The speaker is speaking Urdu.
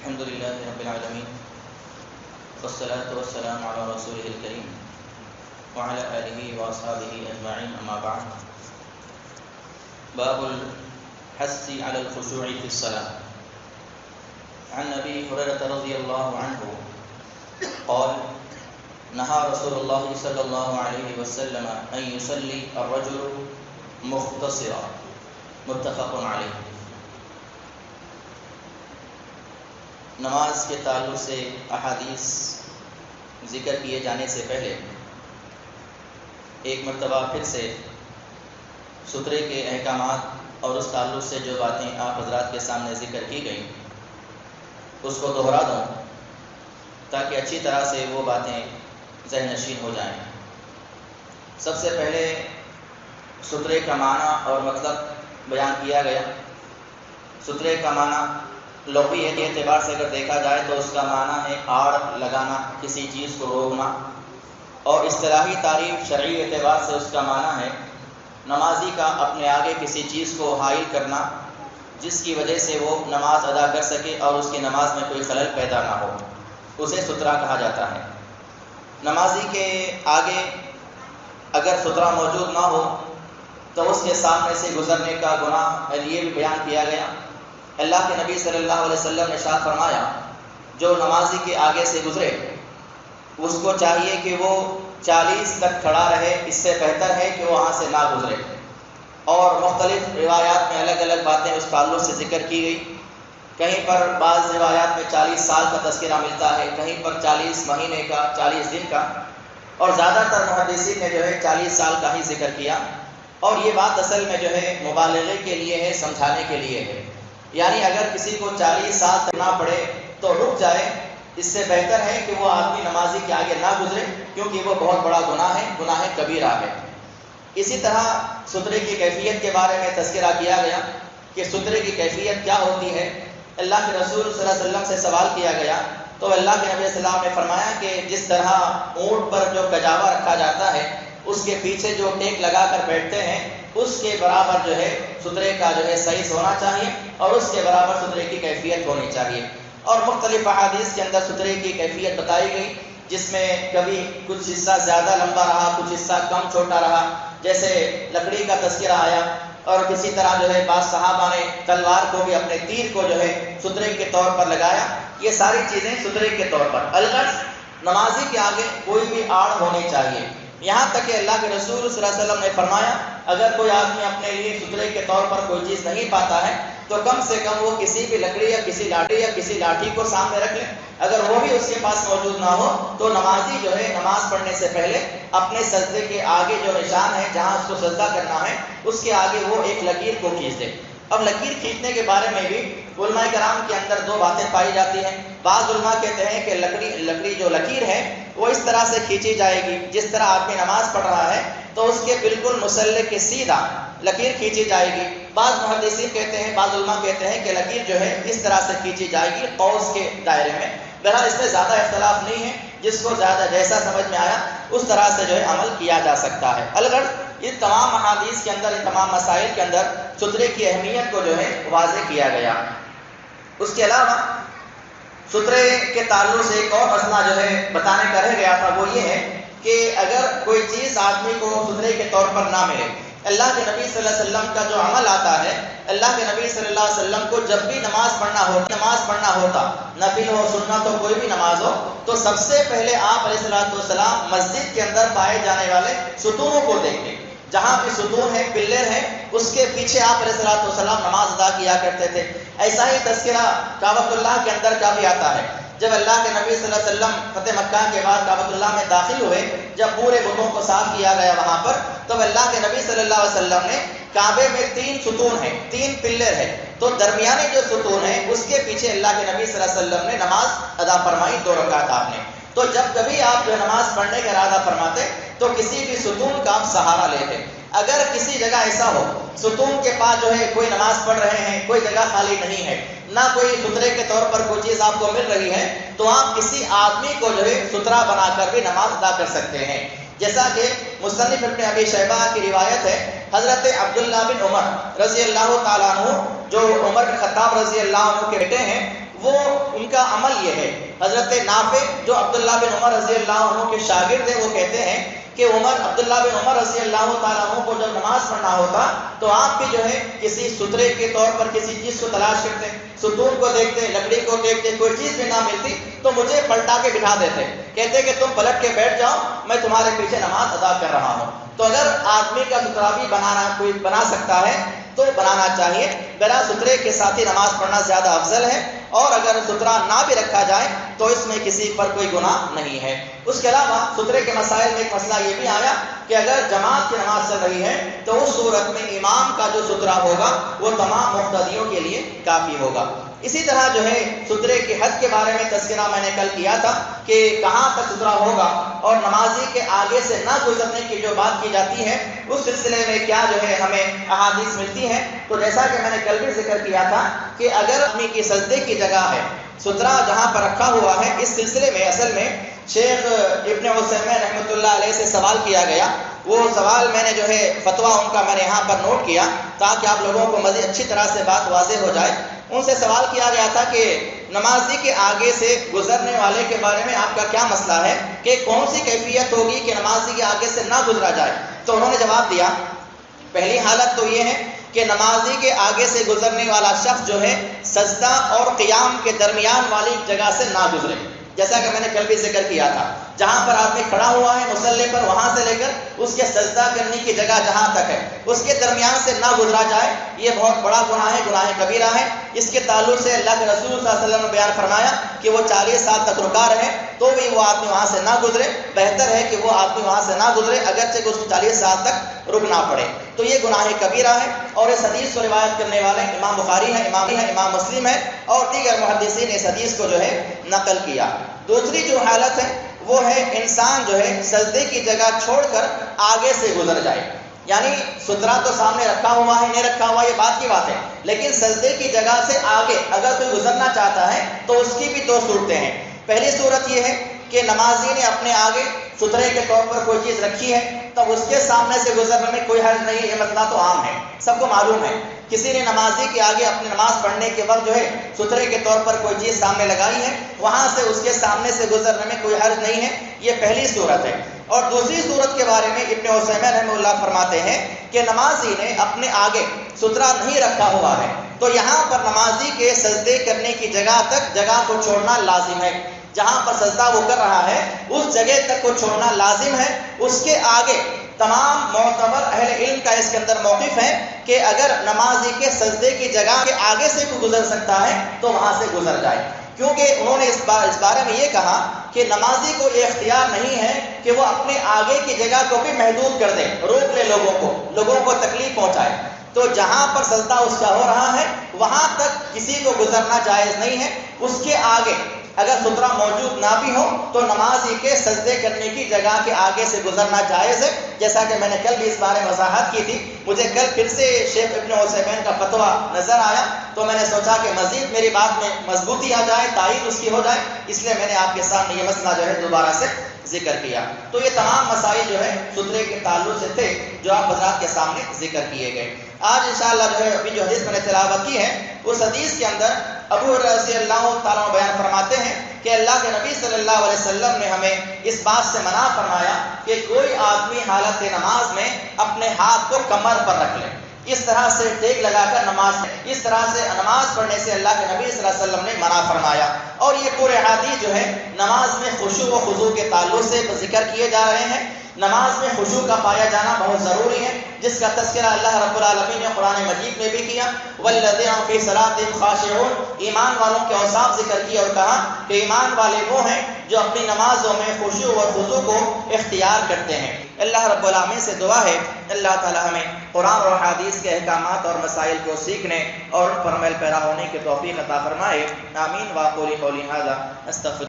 الحمد لله رب العالمين والصلاة والسلام على رسوله الكريم وعلى آله وأصحابه أجمعين أما بعد باب الحث على الخشوع في الصلاة عن أبي هريرة رضي الله عنه قال نهى رسول الله صلى الله عليه وسلم أن يصلي الرجل مختصرا متفق علیہ۔ نماز کے تعلق سے احادیث ذکر کیے جانے سے پہلے ایک مرتبہ پھر سے سترے کے احکامات اور اس تعلق سے جو باتیں آپ حضرات کے سامنے ذکر کی گئیں اس کو دہرا دوں تاکہ اچھی طرح سے وہ باتیں ذہن نشین ہو جائیں۔ سب سے پہلے سترے کا معنی اور مطلب بیان کیا گیا۔ سترے کا معنی لغوی اعتبار سے اگر دیکھا جائے تو اس کا معنی ہے آڑ لگانا، کسی چیز کو روکنا، اور اصطلاحی تعریف شرعی اعتبار سے اس کا معنی ہے نمازی کا اپنے آگے کسی چیز کو حائل کرنا جس کی وجہ سے وہ نماز ادا کر سکے اور اس کی نماز میں کوئی خلل پیدا نہ ہو، اسے سترہ کہا جاتا ہے۔ نمازی کے آگے اگر سترہ موجود نہ ہو تو اس کے سامنے سے گزرنے کا گناہ یہ بھی بیان کیا گیا۔ اللہ کے نبی صلی اللہ علیہ وسلم نے ارشاد فرمایا جو نمازی کے آگے سے گزرے اس کو چاہیے کہ وہ 40 تک کھڑا رہے، اس سے بہتر ہے کہ وہ وہاں سے نہ گزرے۔ اور مختلف روایات میں الگ الگ باتیں اس تعلق سے ذکر کی گئی۔ کہیں پر بعض روایات میں 40 سال کا تذکرہ ملتا ہے، کہیں پر 40 مہینے کا، 40 دن کا، اور زیادہ تر محدثین نے 40 سال کا ہی ذکر کیا۔ اور یہ بات اصل میں مبالغے کے لیے ہے، سمجھانے کے لیے ہے، یعنی اگر کسی کو 40 سال تک نہ پڑے تو رک جائے، اس سے بہتر ہے کہ وہ آدمی نمازی کے آگے نہ گزرے، کیونکہ وہ بہت بڑا گناہ ہے، گناہ کبیرہ ہے۔ اسی طرح سترے کی کیفیت کے بارے میں تذکرہ کیا گیا کہ سترے کی کیفیت کیا ہوتی ہے۔ اللہ کے رسول صلی اللہ علیہ وسلم سے سوال کیا گیا تو اللہ کے نبی صلی اللہ علیہ وسلم نے فرمایا کہ جس طرح اونٹ پر جو کجاوا رکھا جاتا ہے اس کے پیچھے جو ٹیک لگا کر بیٹھتے ہیں اس کے برابر سترے کا سائز ہونا چاہیے، اور اس کے برابر سترے کی کیفیت ہونی چاہیے۔ اور مختلف احادیث کے اندر سترے کی کیفیت بتائی گئی، جس میں کبھی کچھ حصہ زیادہ لمبا رہا، کچھ حصہ کم چھوٹا رہا، جیسے لکڑی کا تذکرہ آیا، اور کسی طرح بعض صحابہ نے تلوار کو بھی اپنے تیر کو سترے کے طور پر لگایا۔ یہ ساری چیزیں سترے کے طور پر۔ الغرض نمازی کے آگے کوئی بھی آڑ ہونی چاہیے، یہاں تک کہ اللہ کے رسول صلی اللہ علیہ وسلم نے فرمایا اگر کوئی آدمی اپنے لیے سترے کے طور پر کوئی چیز نہیں پاتا ہے تو کم سے کم وہ کسی بھی لکڑی یا کسی لاٹھی کو سامنے رکھ لے۔ اگر وہ بھی اس کے پاس موجود نہ ہو تو نمازی نماز پڑھنے سے پہلے اپنے سجدے کے آگے جو نشان ہے جہاں اس کو سجدہ کرنا ہے اس کے آگے وہ ایک لکیر کو کھینچ دے۔ اب لکیر کھینچنے کے بارے میں بھی علماء کرام کے اندر دو باتیں پائی جاتی ہیں۔ بعض علماء کہتے ہیں کہ لکڑی جو لکیر ہے وہ اس طرح سے کھینچی جائے گی جس طرح آدمی نماز پڑھ رہا ہے تو اس کے بالکل مسلح کے سیدھا لکیر کھینچی جائے گی۔ بعض محدثین کہتے ہیں، بعض علماء کہتے ہیں کہ لکیر اس طرح سے کھینچی جائے گی قوس کے دائرے میں۔ بہرحال اس میں زیادہ اختلاف نہیں ہے، جس کو جیسا سمجھ میں آیا اس طرح سے عمل کیا جا سکتا ہے۔ الغرض یہ تمام احادیث کے اندر، ان تمام مسائل کے اندر سترے کی اہمیت کو واضح کیا گیا۔ اس کے علاوہ سترے کے تعلق سے ایک اور مسئلہ بتانے کا رہ گیا تھا، وہ یہ ہے کہ اگر کوئی چیز آدمی کو سترے کے طور پر نہ ملے، اللہ کے نبی صلی اللہ علیہ وسلم کا جو عمل آتا ہے، اللہ کے نبی صلی اللہ علیہ وسلم کو جب بھی نماز پڑھنا ہوتا، نفل ہو سنت ہو کوئی بھی نماز ہو، تو سب سے پہلے آپ علیہ السلام مسجد کے اندر پائے جانے والے ستونوں کو دیکھتے، جہاں بھی ستون ہے، پلر ہے، اس کے پیچھے آپ علیہ السلام نماز ادا کیا کرتے تھے۔ ایسا ہی تذکرہ کعبۃ اللہ کے اندر کا بھی آتا ہے۔ جب اللہ کے نبی صلی اللہ علیہ وسلم فتح مکہ کے بعد کعبۃ اللہ میں داخل ہوئے، جب پورے بتوں کو صاف کیا گیا وہاں پر، تب اللہ کے نبی صلی اللہ علیہ وسلم نے کعبے میں 3 ستون ہیں، 3 پلر ہیں، تو درمیانی جو ستون ہے اس کے پیچھے اللہ کے نبی صلی اللہ علیہ وسلم نے نماز ادا فرمائی، 2 رکعت آپ نے۔ تو جب کبھی آپ نماز پڑھنے کا ارادہ فرماتے تو کسی بھی ستون کا آپ سہارا لیتے۔ اگر کسی جگہ ایسا ہو ستون کے پاس کوئی نماز پڑھ رہے ہیں، کوئی جگہ خالی نہیں ہے، نہ کوئی سترے کے طور پر کوئی چیز آپ کو مل رہی ہے، تو آپ کسی آدمی کو سترا بنا کر بھی نماز ادا کر سکتے ہیں۔ جیسا کہ مصنف ابن ابی شیبہ کی روایت ہے، حضرت عبداللہ بن عمر رضی اللہ تعالیٰ عنہ جو عمر بن خطاب رضی اللہ عنہ کے بیٹے ہیں، وہ ان کا عمل یہ ہے۔ حضرت نافع جو عبداللہ بن عمر رضی اللہ عنہ کے شاگرد ہیں، وہ کہتے ہیں کہ عبداللہ بن عمر رضی اللہ تعالیٰ عنہ کو جب نماز پڑھنا ہوتا تو آپ بھی جو ہے کسی سترے کے طور پر کسی چیز کو تلاش کرتے، ستون کو دیکھتے، لکڑی کو دیکھتے، کوئی چیز بھی نہ ملتی تو مجھے پلٹا کے بٹھا دیتے، کہتے کہ تم پلٹ کے بیٹھ جاؤ، میں تمہارے پیچھے نماز ادا کر رہا ہوں۔ تو اگر آدمی کا سترا بھی کوئی بنا سکتا ہے تو بنانا چاہیے، بلا سترے کے ساتھ ہی نماز پڑھنا زیادہ افضل ہے، اور اگر سترا نہ بھی رکھا جائے تو اس میں کسی پر کوئی گناہ نہیں ہے۔ اس کے علاوہ سترے کے مسائل میں ایک مسئلہ یہ بھی آیا کہ اگر جماعت کی نماز چل رہی ہے تو اس صورت میں امام کا جو سترا ہوگا وہ تمام مقتدیوں کے لیے کافی ہوگا۔ اسی طرح جو ہے سترے کی حد کے بارے میں تذکرہ میں نے کل کیا تھا کہ کہاں تک سترا ہوگا، اور نمازی کے آگے سے نہ گزرنے کی جو بات کی جاتی ہے اس سلسلے میں کیا جو ہے ہمیں احادیث ملتی ہیں۔ تو جیسا کہ میں نے کل بھی ذکر کیا تھا کہ اگر آدمی کی سجدے کی جگہ ہے، سترا جہاں پر رکھا ہوا ہے، اس سلسلے میں اصل میں شیخ ابن عثیمین رحمۃ اللہ علیہ سے سوال کیا گیا۔ وہ سوال میں نے جو ہے فتویٰ ان کا میں نے یہاں پر نوٹ کیا تاکہ آپ لوگوں کو مزید اچھی طرح سے بات واضح ہو جائے۔ ان سے سوال کیا گیا تھا کہ نمازی کے آگے سے گزرنے والے کے بارے میں آپ کا کیا مسئلہ ہے، کہ کون سی کیفیت ہوگی کہ نمازی کے آگے سے نہ گزرا جائے؟ تو انہوں نے جواب دیا، پہلی حالت تو یہ ہے کہ نمازی کے آگے سے گزرنے والا شخص جو ہے سجدہ اور قیام کے درمیان والی جگہ سے نہ گزرے، جیسا کہ میں نے کل بھی ذکر کیا تھا۔ جہاں پر آدمی کھڑا ہوا ہے مصلی پر، وہاں سے لے کر اس کے سجدہ کرنے کی جگہ جہاں تک ہے اس کے درمیان سے نہ گزرا جائے، یہ بہت بڑا گناہ ہے، گناہ کبیرہ ہے۔ اس کے تعلق سے اللہ کے رسول صلی اللہ علیہ وسلم نے بیان فرمایا کہ وہ 40 سال تک رکا رہے تو بھی وہ آدمی وہاں سے نہ گزرے، بہتر ہے کہ وہ آدمی وہاں سے نہ گزرے اگرچہ کہ اس کو 40 سال تک رکنا پڑے، تو یہ گناہ کبیرہ ہے۔ اور اس حدیث کو روایت کرنے والے امام بخاری ہے، امام مسلم ہے، اور دیگر محدثین اس حدیث کو جو ہے نقل کیا۔ دوسری جو حالت ہے وہ ہے انسان جو ہے سجدے کی جگہ چھوڑ کر آگے سے گزر جائے، یعنی سترا تو سامنے رکھا ہوا ہے، نہیں رکھا ہوا یہ بات کی بات ہے، لیکن سجدے کی جگہ سے آگے اگر کوئی گزرنا چاہتا ہے تو اس کی بھی دو صورتیں ہیں۔ پہلی صورت یہ ہے کہ نمازی نے اپنے آگے سترے کے طور پر کوئی چیز رکھی ہے، تب اس کے سامنے سے گزرنے میں کوئی حرج نہیں، یہ مسئلہ تو عام ہے، سب کو معلوم ہے۔ کسی نے نمازی کے آگے اپنی نماز پڑھنے کے وقت جو ہے سترے کے طور پر کوئی چیز سامنے لگائی ہے، وہاں سے اس کے سامنے سے گزرنے میں کوئی حرج نہیں ہے، یہ پہلی صورت ہے۔ اور دوسری صورت کے بارے میں ابن عثیمین رحمہ اللہ فرماتے ہیں کہ نمازی نے اپنے آگے سترا نہیں رکھا ہوا ہے تو یہاں پر نمازی کے سجدے کرنے کی جگہ تک جگہ کو چھوڑنا لازم ہے، جہاں پر سجدہ وہ کر رہا ہے اس جگہ تک کو چھوڑنا لازم ہے۔ اس کے آگے تمام معتبر اہل علم کا اس کے اندر موقف ہے کہ اگر نمازی کے سجدے کی جگہ کے آگے سے کوئی گزر سکتا ہے تو وہاں سے گزر جائے، کیونکہ انہوں نے اس بارے میں یہ کہا کہ نمازی کو یہ اختیار نہیں ہے کہ وہ اپنے آگے کی جگہ کو بھی محدود کر دے، روک لے، لوگوں کو تکلیف پہنچائے۔ تو جہاں پر سجدہ اس کا ہو رہا ہے وہاں تک کسی کو گزرنا جائز نہیں ہے، اس کے آگے اگر سترا موجود نہ بھی ہو تو نمازی کے سجدے کرنے کی جگہ کے آگے سے گزرنا جائز ہے، جیسا کہ میں نے کل بھی اس بارے میں وضاحت کی تھی۔ مجھے کل پھر سے شیخ ابن عثیمین کا فتویٰ نظر آیا تو میں نے سوچا کہ مزید میری بات میں مضبوطی آ جائے، تائید اس کی ہو جائے، اس لیے میں نے آپ کے سامنے یہ مسئلہ جو ہے دوبارہ سے ذکر کیا۔ تو یہ تمام مسائل جو ہے سترے کے تعلق سے تھے جو آپ حضرات کے سامنے ذکر کیے گئے۔ آج انشاءاللہ جو ہے ابھی جو حدیث میں نے تلاوت کی ہے اس حدیث کے اندر ابو ہریرہ رضی اللہ تعالیٰ عنہ بیان فرماتے ہیں کہ اللہ کے نبی صلی اللہ علیہ وسلم نے ہمیں اس بات سے منع فرمایا کہ کوئی آدمی حالت نماز میں اپنے ہاتھ کو کمر پر رکھ لے، اس طرح سے ٹیک لگا کر نماز اس طرح سے نماز پڑھنے سے اللہ کے نبی صلی اللہ علیہ وسلم نے منع فرمایا۔ اور یہ پورے حدیث جو ہے نماز میں خشوع و خضوع کے تعلق سے ذکر کیے جا رہے ہیں۔ نماز میں خشوع کا پایا جانا بہت ضروری ہے، جس کا تذکرہ اللہ رب العالمین نے قرآن مجید میں بھی کیا، والذین هم فی صلاتہم خاشعون، ایمان والوں کے اوصاف ذکر کیا اور کہا کہ ایمان والے وہ ہیں جو اپنی نمازوں میں خشوع اور خضوع کو اختیار کرتے ہیں۔ اللہ رب العالمین سے دعا ہے اللہ تعالی ہمیں قرآن اور حدیث کے احکامات اور مسائل کو سیکھنے اور ان پر عمل پیرا ہونے کی توفیق عطا فرمائے، آمین۔ واقول قولی ھذا استغفر